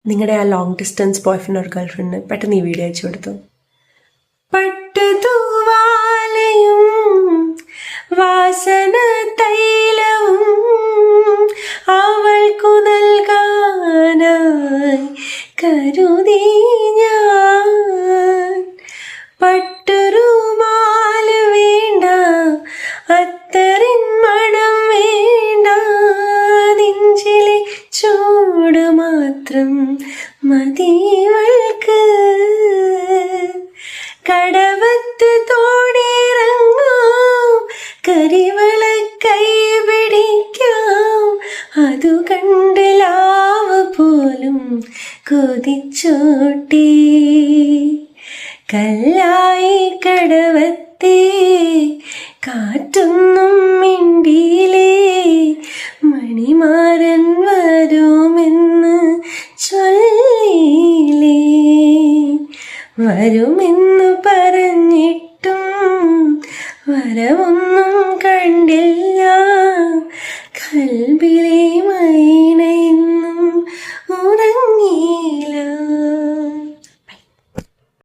നിങ്ങളുടെ ആ long distance boy friend or girl ഫ്രണ്ടിന് പെട്ടെന്ന് ഈ വീഡിയോ അയച്ചു കൊടുത്തു. പട്ടുതൂവാലയും വാസന തൈലവും അവൾക്കു നൽകാനായി കരുതി ഞാൻ. പട്ടുറുമാല് വേണ്ട, അത്തറിൻ മണം വേണ്ട, നെഞ്ചിലെ ചൂട് മാത്രം മതിവൾക്ക്. കടവത്ത് തോണിയിറങ്ങാം, കരിവള കൈ പിടിക്കാം, അതു കണ്ട് ലാവ് പോലും കൊതിച്ചോട്ടേ. കല്ലായി കടവത്തെ കാറ്റൊന്നും മിണ്ടിയിലേ, മണിമാരൻ വരുമെന്ന് ചൊല്ലിയിലേ. വരുമെന്ന് പറഞ്ഞിട്ടും വരവും